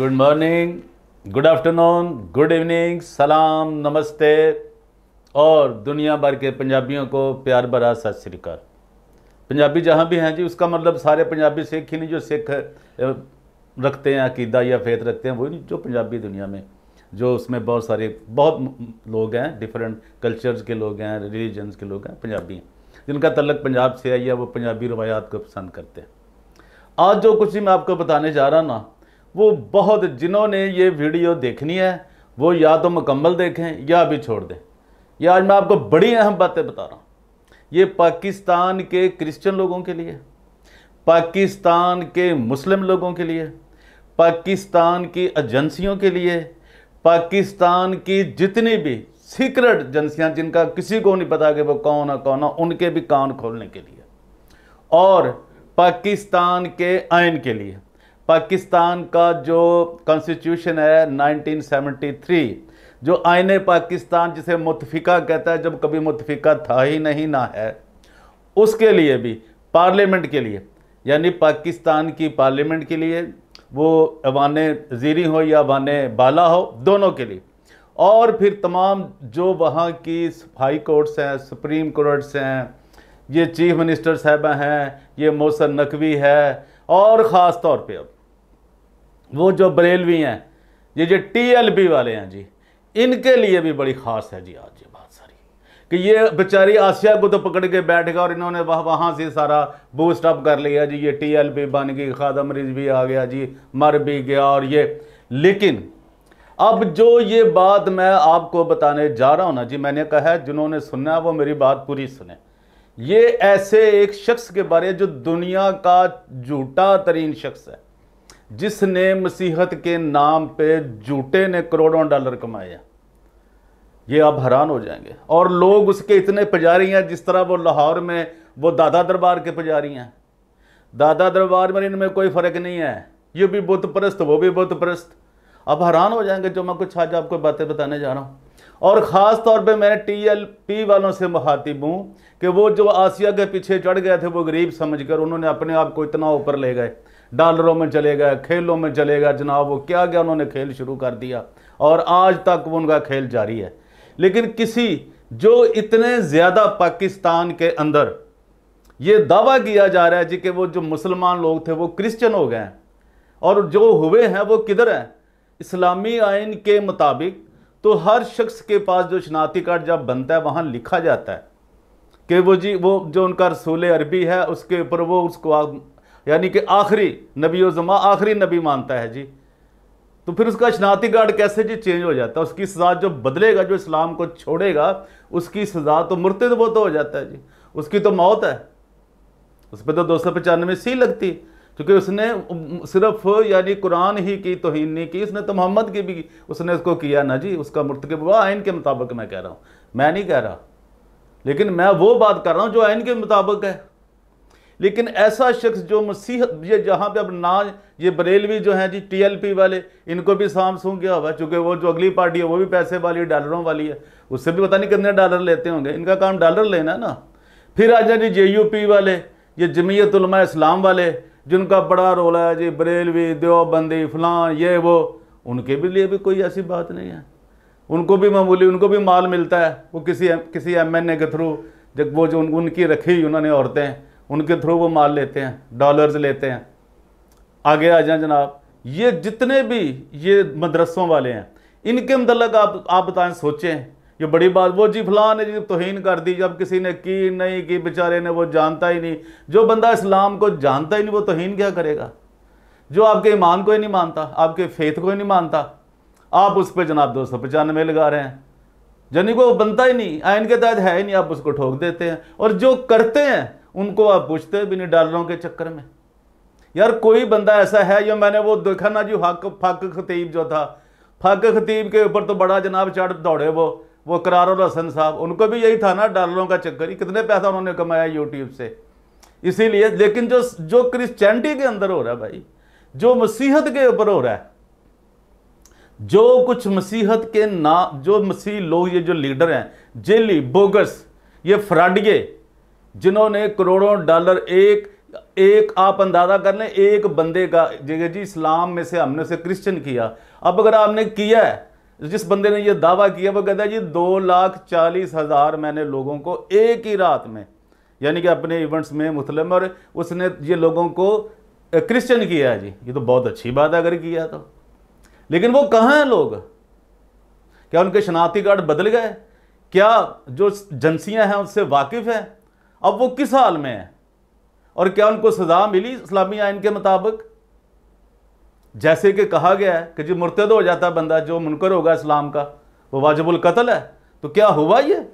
Good morning, good afternoon, good evening, सलाम, नमस्ते और दुनिया भर के पंजाबियों को प्यार भरा सत श्री अकाल। पंजाबी जहाँ भी हैं जी, उसका मतलब सारे पंजाबी सिख ही नहीं, जो सिख रखते हैं अकीदा या फेथ रखते हैं वो नहीं, जो पंजाबी दुनिया में जो उसमें बहुत लोग हैं, डिफरेंट कल्चर्स के लोग हैं, रिलीजन्स के लोग हैं, पंजाबी हैं जिनका तल्लक पंजाब से है या वो पंजाबी रवायात को पसंद करते हैं। आज जो कुछ मैं आपको बताने जा रहा ना, वो बहुत, जिन्होंने ये वीडियो देखनी है वो या तो मुकम्मल देखें या अभी छोड़ दें। ये आज मैं आपको बड़ी अहम बातें बता रहा हूँ। ये पाकिस्तान के क्रिश्चियन लोगों के लिए, पाकिस्तान के मुस्लिम लोगों के लिए, पाकिस्तान की एजेंसियों के लिए, पाकिस्तान की जितनी भी सीक्रेट एजेंसियाँ जिनका किसी को नहीं पता कि वो कौन है कौन है, उनके भी कान खोलने के लिए, और पाकिस्तान के आइन के लिए। पाकिस्तान का जो कॉन्स्टिट्यूशन है 1973, जो आईने पाकिस्तान जिसे मुतफिका कहता है, जब कभी मुतफिका था ही नहीं ना है, उसके लिए भी, पार्लियामेंट के लिए, यानी पाकिस्तान की पार्लियामेंट के लिए, वो अवाने ज़ीरी हो या अवाने बाला हो, दोनों के लिए, और फिर तमाम जो वहाँ की हाई कोर्ट्स हैं, सुप्रीम कोर्ट्स हैं, ये चीफ मिनिस्टर साहबा हैं, ये मोहसिन नकवी है, और ख़ास तौर पे अब वो जो बरेलवी हैं, ये जो TLP वाले हैं जी, इनके लिए भी बड़ी ख़ास है जी आज ये बात सारी, कि ये बेचारी आसिया को तो पकड़ के बैठ गया और इन्होंने वहाँ से सारा बूस्ट अप कर लिया जी, ये TLP बन गई, खादम रिजवी आ गया जी, मर भी गया और ये। लेकिन अब जो ये बात मैं आपको बताने जा रहा हूँ ना जी, मैंने कहा है जिन्होंने सुनना है वो मेरी बात पूरी सुने। ये ऐसे एक शख्स के बारे जो दुनिया का झूठा तरीन शख्स है, जिसने मसीहत के नाम पे झूठे ने करोड़ों डॉलर कमाए हैं। ये आप हैरान हो जाएंगे। और लोग उसके इतने पुजारी हैं, जिस तरह वो लाहौर में वो दादा दरबार के पुजारी हैं। दादा दरबार में इनमें कोई फ़र्क नहीं है, ये भी बुत परस्त वो भी बुत परस्त। आप हैरान हो जाएंगे जो मैं कुछ आज आपको बातें बताने जा रहा हूँ। और ख़ास तौर पे मैंने TLP वालों से मुखातिब हूँ कि वो जो आसिया के पीछे चढ़ गए थे, वो गरीब समझकर उन्होंने अपने आप को इतना ऊपर ले गए, डॉलरों में चले गए, खेलों में चले गए जनाब, वो क्या क्या उन्होंने खेल शुरू कर दिया और आज तक वो उनका खेल जारी है। लेकिन किसी जो इतने ज़्यादा पाकिस्तान के अंदर ये दावा किया जा रहा है जी कि वो जो मुसलमान लोग थे वो क्रिश्चियन हो गए हैं, और जो हुए हैं वो किधर हैं? इस्लामी आइन के मुताबिक तो हर शख्स के पास जो शनाख्ती कार्ड जब बनता है वहाँ लिखा जाता है कि वो जी वो जो उनका रसूल अरबी है उसके ऊपर वो उसको यानी कि आखिरी नबी ज़मा आखिरी नबी मानता है जी। तो फिर उसका शनाख्ती कार्ड कैसे जी चेंज हो जाता है? उसकी सज़ा जो बदलेगा, जो इस्लाम को छोड़ेगा, उसकी सज़ा तो मुर्तद वो तो हो जाता है जी, उसकी तो मौत है। उस पर तो 295 लगती, क्योंकि उसने सिर्फ यानी कुरान ही की तौहीन नहीं की, उसने तो मोहम्मद की भी उसने उसको किया ना जी, उसका मुर्तकब हुआ आइन के मुताबिक। मैं कह रहा हूँ, मैं नहीं कह रहा, लेकिन मैं वो बात कर रहा हूँ जो आइन के मुताबिक है। लेकिन ऐसा शख्स जो मसीहत, ये जहाँ पे अब ना, ये बरेलवी जो हैं जी TLP वाले, इनको भी साम सूंघ गया हुआ, चूँकि वो जो अगली पार्टी है वो भी पैसे वाली है, डॉलरों वाली है, उससे भी पता नहीं कितने डॉलर लेते होंगे, इनका काम डॉलर लेना है ना। फिर आ जाए जी JUP वाले, ये जमीयत उलमा इस्लाम वाले, जिनका बड़ा रोल है जी, बरेलवी, देवबंदी, फलां, ये वो, उनके भी लिए भी कोई ऐसी बात नहीं है। उनको भी मामूली, उनको भी माल मिलता है, वो किसी MNA के थ्रू, जब वो जो उनकी रखी उन्होंने औरतें, उनके थ्रू वो माल लेते हैं, डॉलर्स लेते हैं। आगे आ जाए जनाब, ये जितने भी ये मदरसों वाले हैं, इनके मतलब आप बताएं, सोचें, ये बड़ी बात, वो जी फलां ने जी तौहीन कर दी, जब किसी ने की नहीं की, बेचारे ने, वो जानता ही नहीं। जो बंदा इस्लाम को जानता ही नहीं वो तौहीन क्या करेगा? जो आपके ईमान को ही नहीं मानता, आपके फेथ को ही नहीं मानता, आप उस पर जनाब 295 लगा रहे हैं, यानी को बनता ही नहीं, आइन के तहत है ही नहीं, आप उसको ठोक देते हैं। और जो करते हैं उनको आप पूछते भी नहीं डॉलरों के चक्कर में। यार कोई बंदा ऐसा है, या मैंने वो देखा ना जी, फाक खतीब जो था, फाक खतीब के ऊपर तो बड़ा जनाब चढ़ दौड़े वो करारुल हसन साहब, उनको भी यही था ना, डॉलरों का चक्कर ही, कितने पैसा उन्होंने कमाया यूट्यूब से, इसीलिए। लेकिन जो क्रिश्चियनिटी के अंदर हो रहा है भाई, जो मसीहत के ऊपर हो रहा है, जो कुछ मसीहत के नाम, जो मसीह लोग, ये जो लीडर हैं, जेली, बोगस, ये फ्रॉडिये, जिन्होंने करोड़ों डॉलर, एक एक आप अंदाजा कर लें, एक बंदे का जगह जी इस्लाम में से हमने उसे क्रिश्चियन किया। अब अगर आपने किया है, जिस बंदे ने ये दावा किया वो कहता है जी 2,40,000 मैंने लोगों को एक ही रात में, यानी कि अपने इवेंट्स में मुस्लिम, और उसने ये लोगों को क्रिश्चियन किया है जी। ये तो बहुत अच्छी बात है अगर किया तो, लेकिन वो कहाँ हैं लोग? क्या उनके शनाख्ती कार्ड बदल गए? क्या जो एजेंसियां हैं उससे वाकिफ है? अब वो किस हाल में है? और क्या उनको सजा मिली इस्लामी आइन के मुताबिक? जैसे कि कहा गया है कि जो मुर्तद हो जाता बंदा, जो मुनकर होगा इस्लाम का, वो वाजिबुल कत्ल है। तो क्या हुआ ये?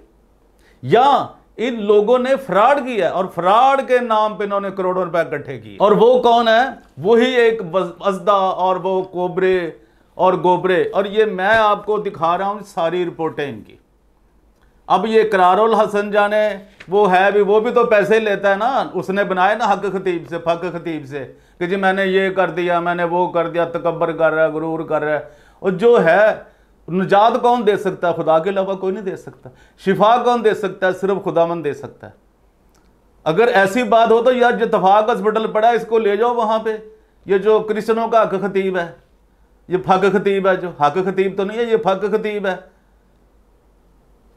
या इन लोगों ने फ्रॉड किया और फ्रॉड के नाम पे इन्होंने करोड़ों रुपए इकट्ठे किए। और वो कौन है? वही एक अजदा और वो कोबरे और गोबरे। और ये मैं आपको दिखा रहा हूं सारी रिपोर्टें इनकी। अब ये करारुल हसन जाने वो है भी, वो भी तो पैसे लेता है ना, उसने बनाया ना हक खतीब से, फक खतीब से, कि जी मैंने ये कर दिया, मैंने वो कर दिया, तकब्बर कर रहा है, गुरूर कर रहा है। और जो है निजात कौन दे सकता है? खुदा के अलावा कोई नहीं दे सकता। शिफा कौन दे सकता है? सिर्फ खुदावंद दे सकता है। अगर ऐसी बात हो तो यार जो तफाक हॉस्पिटल पड़ा है इसको ले जाओ वहां पे। ये जो क्रिश्चियनों का हक खतीब है, ये फक खतीब है, जो हक खतीब तो नहीं है, ये फक खतीब है।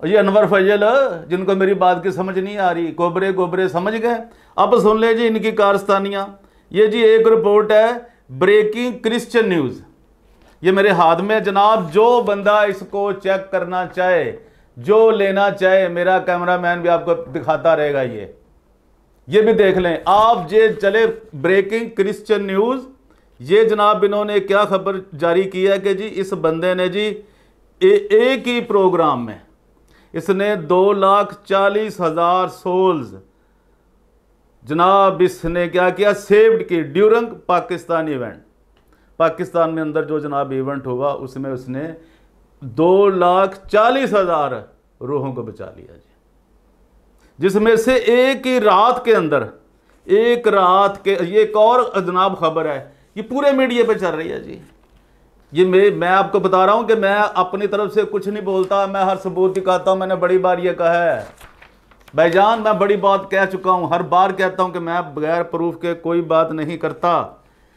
और ये अनवर फजल, जिनको मेरी बात की समझ नहीं आ रही, कोबरे गोबरे समझ गए। अब सुन ले जी इनकी कारस्तानियां। ये जी एक रिपोर्ट है ब्रेकिंग क्रिश्चियन न्यूज़, ये मेरे हाथ में जनाब। जो बंदा इसको चेक करना चाहे, जो लेना चाहे, मेरा कैमरामैन भी आपको दिखाता रहेगा। ये भी देख लें आप। जे चले ब्रेकिंग क्रिश्चियन न्यूज़, ये जनाब इन्होंने क्या खबर जारी की है कि जी इस बंदे ने जी एक ही प्रोग्राम में इसने 2,40,000 सोल्स जनाब इसने क्या किया, सेव्ड की ड्यूरिंग पाकिस्तान इवेंट। पाकिस्तान में अंदर जो जनाब इवेंट हुआ उसमें उसने 2,40,000 रूहों को बचा लिया जी, जिसमें से एक ही रात के अंदर, एक रात के, ये एक और जनाब खबर है, ये पूरे मीडिया पे चल रही है जी। ये मैं आपको बता रहा हूं कि मैं अपनी तरफ से कुछ नहीं बोलता, मैं हर सबूत दिखाता हूं। मैंने बड़ी बार ये कहा है भाईजान, मैं बड़ी बात कह चुका हूं, हर बार कहता हूं कि मैं बगैर प्रूफ के कोई बात नहीं करता।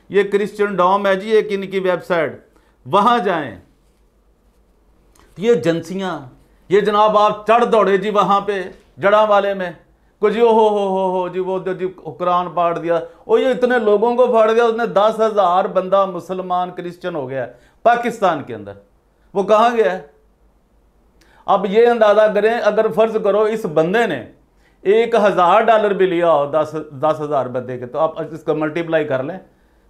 ये क्रिश्चियन डॉम है जी, एक इनकी वेबसाइट, वहां जाएं। ये एजेंसियां, ये जनाब आप चढ़ दौड़े जी वहां पे जड़ा वाले में, कुछ जी हो जी वो जी कुरान फाड़ दिया, और ये इतने लोगों को फाड़ दिया, उसने 10,000 बंदा मुसलमान क्रिश्चियन हो गया पाकिस्तान के अंदर। वो कहां गया है? अब ये अंदाजा करें, अगर फर्ज करो इस बंदे ने $1,000 भी लिया हो 10,000 बंदे के, तो आप इसका मल्टीप्लाई कर लें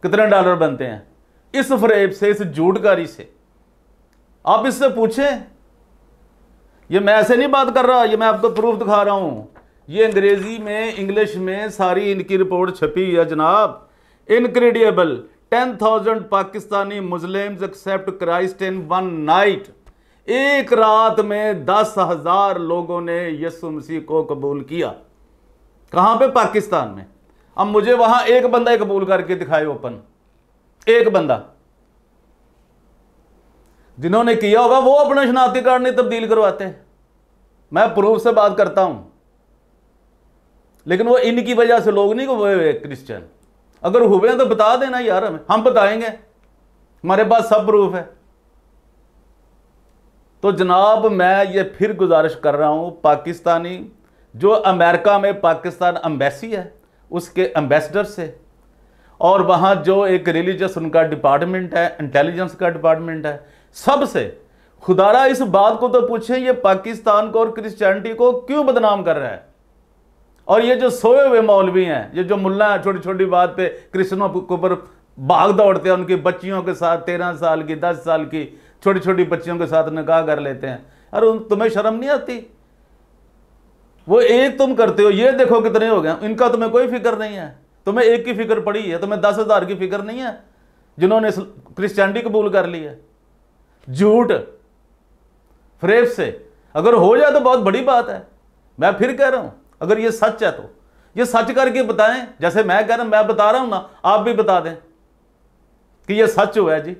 कितने डॉलर बनते हैं इस फरेब से, इस झूठकारी से। आप इससे पूछें। ये मैं ऐसे नहीं बात कर रहा, ये मैं आपको प्रूफ दिखा रहा हूं। ये अंग्रेजी में, इंग्लिश में सारी इनकी रिपोर्ट छपी है जनाब। Incredible, 10,000 Pakistani Muslims accept Christ in one night. एक रात में 10,000 लोगों ने यीशु मसीह को कबूल किया। कहां पे? पाकिस्तान में। अब मुझे वहां एक बंदा ही कबूल करके दिखाए ओपन, एक बंदा। जिन्होंने किया होगा वो अपना शनाख्ती कार्ड नहीं तब्दील करवाते। मैं प्रूफ से बात करता हूं, लेकिन वो इनकी वजह से लोग नहीं हुए क्रिश्चियन। अगर हुए तो बता देना यार, हमें, हम बताएंगे, हमारे पास सब प्रूफ है। तो जनाब मैं ये फिर गुजारिश कर रहा हूं, पाकिस्तानी जो अमेरिका में पाकिस्तान एम्बेसी है उसके एम्बेसडर से, और वहाँ जो एक रिलीजियस उनका डिपार्टमेंट है, इंटेलिजेंस का डिपार्टमेंट है, सबसे खुदारा इस बात को तो पूछें, ये पाकिस्तान को और क्रिश्चियनिटी को क्यों बदनाम कर रहा है। और ये जो सोए हुए मौलवी हैं, ये जो मुल्ला हैं, छोटी छोटी बात पे क्रिश्चियनों के ऊपर भाग दौड़ते हैं, उनकी बच्चियों के साथ 13 साल की 10 साल की छोटी छोटी बच्चियों के साथ निकाह कर लेते हैं। अरे तुम्हें शर्म नहीं आती? वो एक तुम करते हो, ये देखो कितने हो गए, इनका तुम्हें कोई फिक्र नहीं है। तुम्हें एक की फिक्र पड़ी है, तुम्हें 10,000 की फिक्र नहीं है जिन्होंने क्रिश्चियनिटी कबूल कर ली है। झूठ फरेब से अगर हो जाए तो बहुत बड़ी बात है। मैं फिर कह रहा हूं, अगर ये सच है तो ये सच करके बताएं। जैसे मैं कह रहा हूं, मैं बता रहा हूं ना, आप भी बता दें कि ये सच हुआ है जी।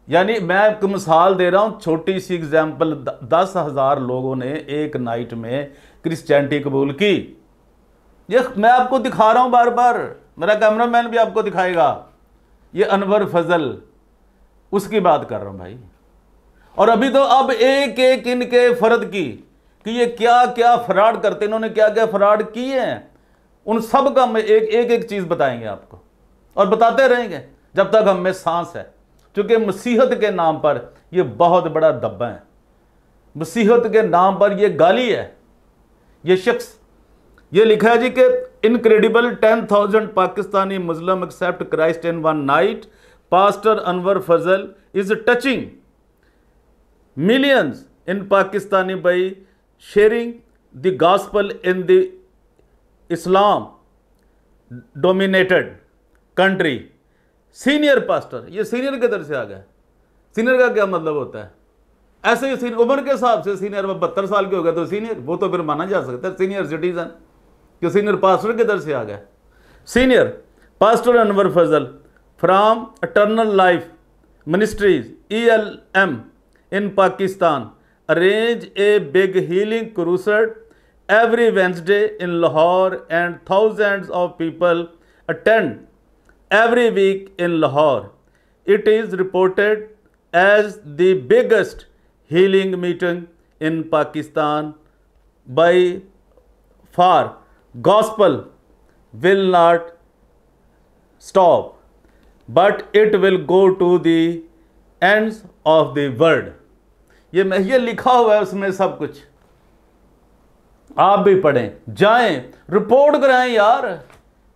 यानी मैं एक मिसाल दे रहा हूं, छोटी सी एग्जाम्पल। 10,000 लोगों ने एक नाइट में क्रिश्चियनिटी कबूल की। ये मैं आपको दिखा रहा हूं बार बार, मेरा कैमरामैन भी आपको दिखाएगा। ये अनवर फजल, उसकी बात कर रहा हूं भाई। और अभी तो अब एक एक इनके फर्द की कि ये क्या क्या फ्रॉड करते, इन्होंने क्या क्या फ्रॉड किए हैं, उन सब का मैं एक एक चीज बताएंगे आपको और बताते रहेंगे जब तक हम में सांस है। क्योंकि मसीहत के नाम पर ये बहुत बड़ा दब्बा है, मसीहत के नाम पर ये गाली है। ये शख्स, ये लिखा है जी कि incredible 10,000 Pakistani Muslim accept Christ in one night, pastor Anwar Fazal is touching millions in Pakistani by sharing the gospel in the Islam dominated country. Senior pastor, ये सीनियर के दर से आ गया। सीनियर का क्या मतलब होता है? ऐसे ही सीनियर उम्र के हिसाब से सीनियर, 72 साल के हो गए तो सीनियर, वो तो फिर माना जा सकता है सीनियर सिटीजन, कि सीनियर पास्टर के दर से आ गया। Senior pastor Anwar Fazal from eternal life ministries ELM in Pakistan arrange a big healing crusade every Wednesday in Lahore and thousands of people attend every week in Lahore. It is reported as the biggest healing meeting in Pakistan by far. Gospel will not stop, but it will go to the ends of the world. ये लिखा हुआ है उसमें सब कुछ, आप भी पढ़ें, जाएं, रिपोर्ट कराएं यार।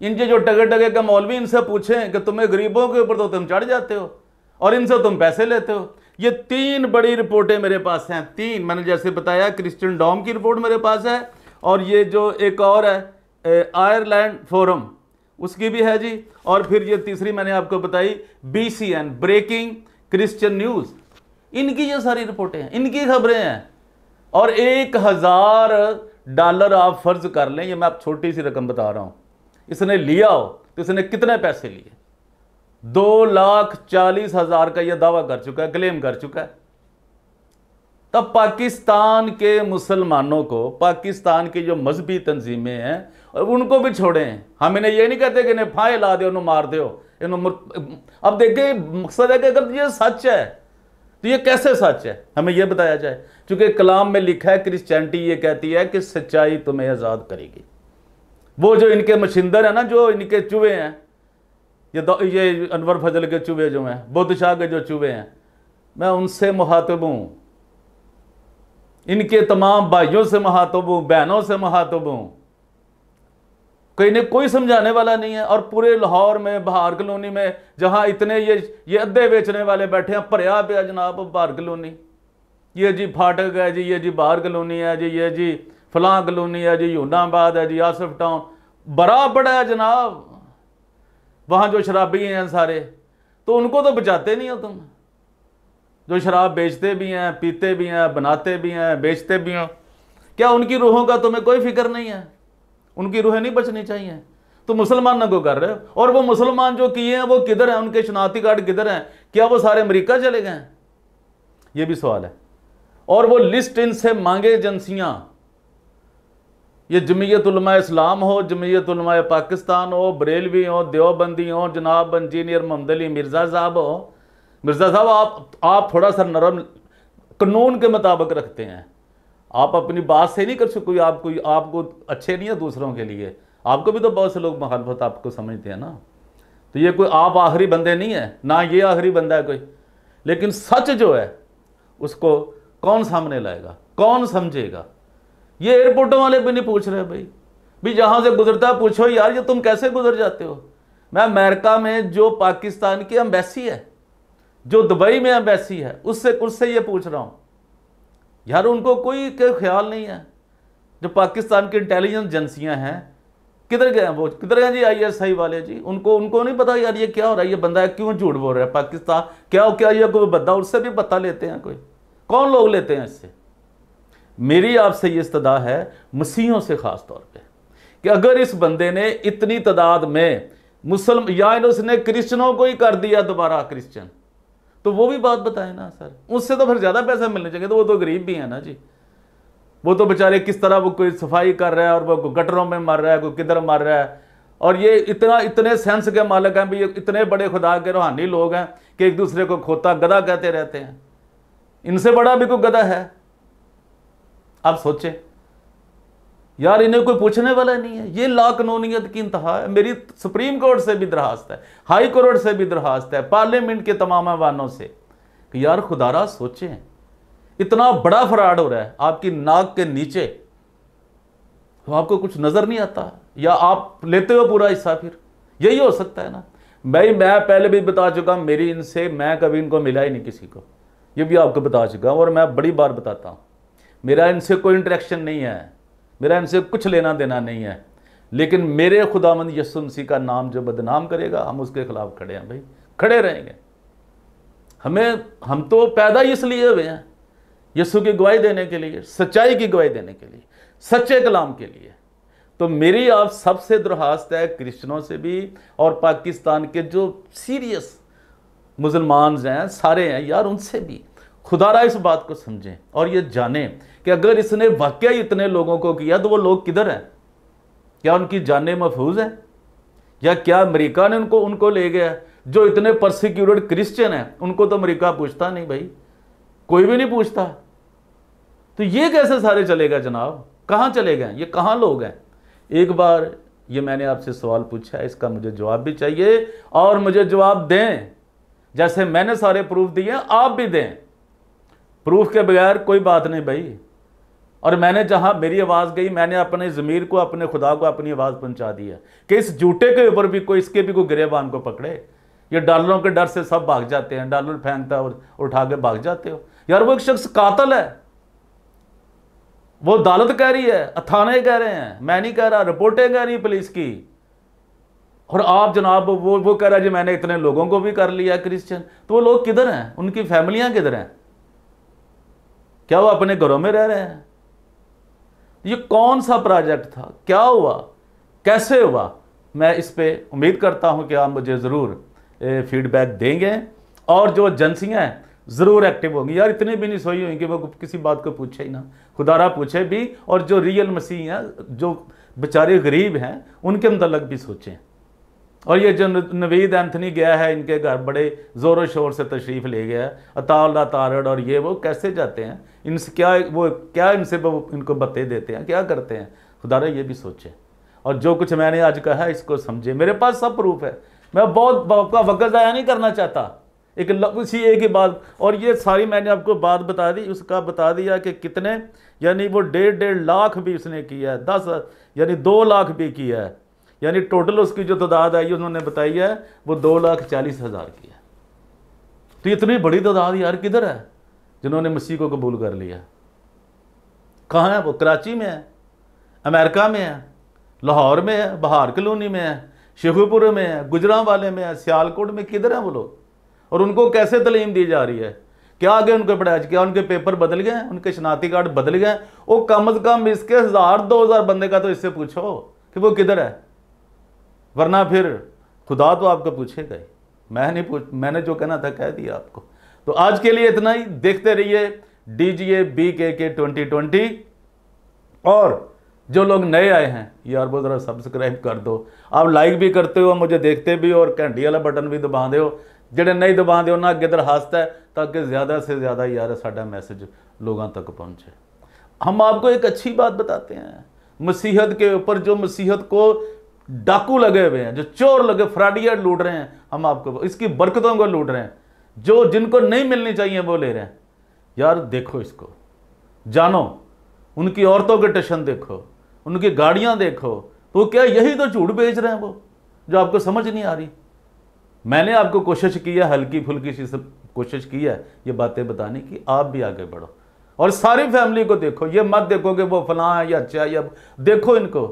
इनके जो टगे टगे के मौलवी, इनसे पूछें कि तुम्हें गरीबों के ऊपर तो तुम चढ़ जाते हो और इनसे तुम पैसे लेते हो। ये 3 बड़ी रिपोर्टें मेरे पास हैं, 3 मैंने जैसे बताया, क्रिश्चियन डॉम की रिपोर्ट मेरे पास है, और ये जो एक और है आयरलैंड फोरम, उसकी भी है जी, और फिर ये तीसरी मैंने आपको बताई BCN ब्रेकिंग क्रिश्चियन न्यूज़। इनकी ये सारी रिपोर्टें हैं, इनकी खबरें हैं। और $1000 आप फर्ज कर लें, ये मैं आप छोटी सी रकम बता रहा हूं, इसने लिया हो तो इसने कितने पैसे लिए? 2,40,000 का ये दावा कर चुका है, क्लेम कर चुका है। तब पाकिस्तान के मुसलमानों को, पाकिस्तान की जो मजहबी तंजीमें हैं, और उनको भी छोड़ें। हम इन्हें ये नहीं कहते कि इन्हें फाहे ला दो, इन्हें मार दो, अब देखिए मकसद है कि अगर ये सच है तो ये कैसे सच है, हमें यह बताया जाए। क्योंकि कलाम में लिखा है, क्रिश्चियनिटी ये कहती है कि सच्चाई तुम्हें आज़ाद करेगी। वो जो इनके मशिंदर है ना, जो इनके चूहे हैं, ये अनवर फजल के चूहे जो हैं, बुद्ध शाह के जो चूहे हैं, मैं उनसे मुखातिब हूँ, इनके तमाम भाइयों से मुखातिब हूँ, बहनों से मुखातिब हूँ। कहीं ने कोई समझाने वाला नहीं है। और पूरे लाहौर में, बहार कॉलोनी में, जहाँ इतने ये अद्धे बेचने वाले बैठे हैं, भरया पे जनाब बहार कॉलोनी, ये जी फाटक है जी, ये जी बहार कॉलोनी है जी, ये जी फलां कॉलोनी है जी, यूनाबाद है जी, आसिफ टाउन, बड़ा पड़ा है जनाब। वहाँ जो शराबी हैं सारे, तो उनको तो बचाते नहीं हो तुम, जो शराब बेचते भी हैं, पीते भी हैं, बनाते भी हैं, बेचते भी हैं। क्या उनकी रूहों का तुम्हें कोई फिक्र नहीं है? उनकी रूहें नहीं बचनी चाहिए? तो मुसलमानों को कर रहे हो। और वो मुसलमान जो किए हैं वो किधर हैं? उनके शनाख्ती कार्ड किधर हैं? क्या वो सारे अमेरिका चले गए हैं? ये भी सवाल है। और वो लिस्ट इनसे मांगे एजेंसियां, ये जमीयत उलमा इस्लाम हो, जमीयत उलमा पाकिस्तान हो, बरेलवी हो, देवबंदी हो, जनाब इंजीनियर मोहम्मद अली मिर्ज़ा साहब हो। मिर्ज़ा साहब आप थोड़ा सा नरम कानून के मुताबिक रखते हैं, आप अपनी बात से नहीं कर सकते। कोई आपको अच्छे नहीं है दूसरों के लिए, आपको भी तो बहुत से लोग मुखालफत आपको समझते हैं ना। तो ये कोई आप आखिरी बंदे नहीं है ना, ये आखिरी बंदा है कोई। लेकिन सच जो है उसको कौन सामने लाएगा, कौन समझेगा? ये एयरपोर्टों वाले भी नहीं पूछ रहे भाई जहां से गुजरता है पूछो यार ये तुम कैसे गुजर जाते हो। मैं अमेरिका में जो पाकिस्तान की एम्बेसी है, जो दुबई में एम्बेसी है, उससे ये पूछ रहा हूं यार, उनको कोई ख्याल नहीं है। जो पाकिस्तान की इंटेलिजेंस एजेंसियां हैं किधर गए? वो किधर गए जी? ISI वाले जी, उनको नहीं पता यार ये क्या हो रहा है, ये बंदा है क्यों झूठ बोल रहा है पाकिस्तान, क्या ये कोई बंदा, उससे भी पता लेते हैं? कोई कौन लोग लेते हैं इससे? मेरी आपसे ये इस्तदा है मसीहों से खास तौर पे कि अगर इस बंदे ने इतनी तादाद में मुसलमान या उसने क्रिश्चियनों को ही कर दिया दोबारा क्रिश्चियन, तो वो भी बात बताए ना सर। उससे तो फिर ज़्यादा पैसा मिलने चाहिए, तो वो तो गरीब भी है ना जी। वो तो बेचारे किस तरह वो कोई सफाई कर रहा है और वो गटरों में मर रहा है, कोई किधर मर रहा है। और ये इतने सेंस के मालिक हैं भी, ये इतने बड़े खुदा के रूहानी लोग हैं कि एक दूसरे को खोता गधा कहते रहते हैं। इनसे बड़ा भी कोई गधा है? आप सोचें यार, इन्हें कोई पूछने वाला नहीं है। ये लाकानूनियत की इंतहा है। मेरी सुप्रीम कोर्ट से भी दरखास्त है, हाई कोर्ट से भी दरखास्त है, पार्लियामेंट के तमाम ऐवानों से कि यार खुदारा सोचें, इतना बड़ा फ्रॉड हो रहा है आपकी नाक के नीचे, तो आपको कुछ नजर नहीं आता, या आप लेते हो पूरा हिस्सा? फिर यही हो सकता है ना भाई। मैं पहले भी बता चुका, मेरी इनसे, मैं कभी इनको मिला ही नहीं किसी को, ये भी आपको बता चुका हूं और मैं बड़ी बार बताता हूं। मेरा इनसे कोई इंटरेक्शन नहीं है, मेरा इनसे कुछ लेना देना नहीं है। लेकिन मेरे खुदावंद यीशु मसीह का नाम जो बदनाम करेगा, हम उसके खिलाफ खड़े हैं भाई, खड़े रहेंगे। हम तो पैदा ही इसलिए हुए हैं यीशु की गवाही देने के लिए, सच्चाई की गवाही देने के लिए, सच्चे कलाम के लिए। तो मेरी आप सबसे दरखास्त है, क्रिश्चियनों से भी और पाकिस्तान के जो सीरियस मुसलमान हैं सारे हैं यार, उनसे भी खुदारा इस बात को समझें और ये जानें कि अगर इसने वाकई इतने लोगों को किया तो वो लोग किधर हैं? क्या उनकी जानें महफूज हैं? या क्या अमेरिका ने उनको ले गया? जो इतने परसिक्यूटेड क्रिश्चियन हैं उनको तो अमेरिका पूछता नहीं भाई, कोई भी नहीं पूछता। तो ये कैसे सारे चलेगा जनाब? कहाँ चले गए? ये कहाँ लोग हैं? एक बार ये मैंने आपसे सवाल पूछा है, इसका मुझे जवाब भी चाहिए और मुझे जवाब दें। जैसे मैंने सारे प्रूफ दिए आप भी दें। प्रूफ के बगैर कोई बात नहीं भाई। और मैंने जहां मेरी आवाज़ गई, मैंने अपने ज़मीर को, अपने खुदा को अपनी आवाज़ पहुंचा दी है कि इस झूठे के ऊपर भी कोई, इसके भी कोई गिरेबान को पकड़े। ये डॉलरों के डर से सब भाग जाते हैं, डॉलर फेंकता और उठा के भाग जाते हो। यार वो एक शख्स कातिल है, वो अदालत कह रही है, थाने कह रहे हैं, मैं नहीं कह रहा, रिपोर्टें कह रही पुलिस की। और आप जनाब वो कह रहा है जी मैंने इतने लोगों को भी कर लिया क्रिश्चियन। तो वो लोग किधर हैं? उनकी फैमिलियां किधर हैं? क्या वो अपने घरों में रह रहे हैं? ये कौन सा प्रोजेक्ट था? क्या हुआ? कैसे हुआ? मैं इस पे उम्मीद करता हूं कि आप मुझे ज़रूर फीडबैक देंगे और जो एजेंसियां हैं ज़रूर एक्टिव होंगी। यार इतनी भी नहीं सोई हुई कि वो किसी बात को पूछे ही ना, खुदारा पूछे भी। और जो रियल मसीह हैं, जो बेचारे गरीब हैं, उनके मतलब भी सोचें। और ये जो नवीद एंथनी गया है इनके घर, बड़े ज़ोरों शोर से तशरीफ़ ले गया है, अताउल्लाह तारड़ और ये वो कैसे जाते हैं? इनसे क्या इनसे वो इनको बत्ते देते हैं, क्या करते हैं? खुदारा ये भी सोचे और जो कुछ मैंने आज कहा है इसको समझे। मेरे पास सब प्रूफ है, मैं बहुत आपका वक्त ज़ाया नहीं करना चाहता। उसी एक ही बात, और ये सारी मैंने आपको बात बता दी, उसका बता दिया कि कितने, यानी वो 1.5 लाख भी उसने किया है, 10 यानी 2 लाख भी किया है, यानी टोटल उसकी जो तादाद आई उन्होंने बताई है वो 2,40,000 की है। तो इतनी बड़ी तादाद यार किधर है जिन्होंने मसीह को कबूल कर लिया? कहाँ है वो? कराची में है, अमेरिका में है, लाहौर में है, बहार कलोनी में है, शेखुपुर में है, गुजरांवाले में है, सियालकोट में, किधर हैं वो लोग? और उनको कैसे तलीम दी जा रही है? क्या आगे उनके पढ़ाई, क्या उनके पेपर बदल गए? उनके शनाख्ती कार्ड बदल गए? वो कम से कम इसके 1000-2000 बंदे का तो इससे पूछो कि वो किधर है, वरना फिर खुदा तो आपको पूछेगा ही। मैंने जो कहना था कह दिया आपको। तो आज के लिए इतना ही। देखते रहिए DGA BKK 2020। और जो लोग नए आए हैं यार वो ज़रा सब्सक्राइब कर दो। आप लाइक भी करते हो, मुझे देखते भी हो, और घंटी वाला बटन भी दबा दो। ਜਿਹੜੇ नहीं दबाते उन्हें अगे दरखास्त है ताकि ज़्यादा से ज़्यादा यार साडा मैसेज लोगों तक पहुँचे। हम आपको एक अच्छी बात बताते हैं, मसीहत के ऊपर जो मसीहत को डाकू लगे हुए हैं, जो चोर लगे, फ्राडिया लूट रहे हैं, हम आपको इसकी बरकतों को लूट रहे हैं, जो जिनको नहीं मिलनी चाहिए वो ले रहे हैं। यार देखो इसको, जानो, उनकी औरतों के टशन देखो, उनकी गाड़ियाँ देखो, तो क्या यही तो झूठ बेच रहे हैं वो, जो आपको समझ नहीं आ रही? मैंने आपको कोशिश की है, हल्की फुल्की सी सब कोशिश की है ये बातें बताने की। आप भी आगे बढ़ो और सारी फैमिली को देखो। ये मत देखो कि वो फलां है या अच्छा, या देखो इनको।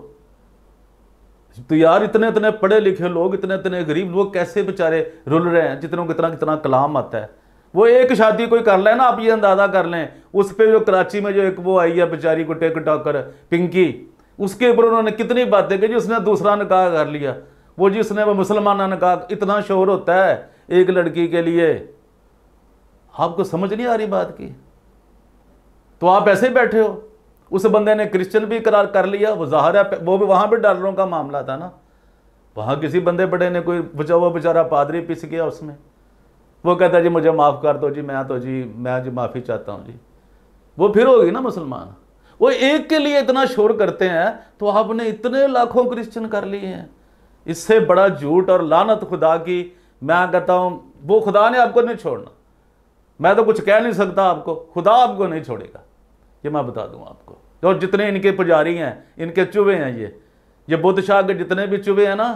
तो यार इतने इतने पढ़े लिखे लोग, इतने इतने गरीब लोग कैसे बेचारे रुल रहे हैं, जितनों कितना कितना कलाम आता है। वो एक शादी कोई कर ले ना, आप ये अंदाजा कर लें, उस पर जो कराची में जो एक वो आई है बेचारी को टिकटॉकर पिंकी, उसके ऊपर उन्होंने कितनी बातें की जी उसने दूसरा निकाह कर लिया, वो जिसने वो मुसलमान निकाह। इतना शोर होता है एक लड़की के लिए, आपको समझ नहीं आ रही बात की? तो आप ऐसे ही बैठे हो उस बंदे ने क्रिश्चियन भी करार कर लिया, वो ज़ाहिर है वो भी वहाँ भी डॉलरों का मामला था ना, वहाँ किसी बंदे बड़े ने कोई वो बेचारा पादरी पिस गया उसमें, वो कहता है जी मुझे माफ़ कर दो जी, मैं जी माफ़ी चाहता हूँ जी, वो फिर होगी ना मुसलमान। वो एक के लिए इतना शोर करते हैं तो आपने इतने लाखों क्रिश्चियन कर लिए हैं। इससे बड़ा झूठ और लानत खुदा की, मैं कहता हूँ वो खुदा ने आपको नहीं छोड़ना, मैं तो कुछ कह नहीं सकता आपको, खुदा आपको नहीं छोड़ेगा, ये मैं बता दूं आपको। तो जितने इनके पुजारी हैं, इनके चुवे हैं, ये बुद्ध शाह के जितने भी चुवे हैं ना,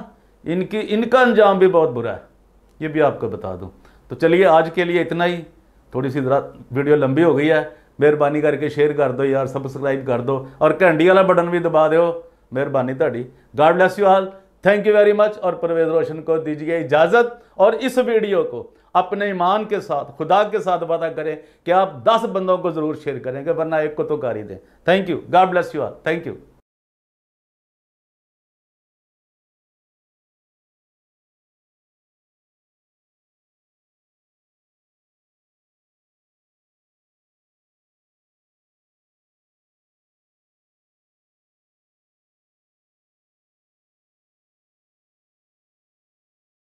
इनका अंजाम भी बहुत बुरा है, ये भी आपको बता दूं। तो चलिए आज के लिए इतना ही, थोड़ी सी वीडियो लंबी हो गई है, मेहरबानी करके शेयर कर दो यार, सब्सक्राइब कर दो और घंटी वाला बटन भी दबा दो, मेहरबानी ताड़ी। God bless you all, thank you very much. और परवेज रोशन को दीजिए इजाज़त, और इस वीडियो को अपने ईमान के साथ, खुदा के साथ वादा करें कि आप 10 बंदों को ज़रूर शेयर करेंगे, वरना एक को तो कर ही दें। Thank you, God bless you all, thank you.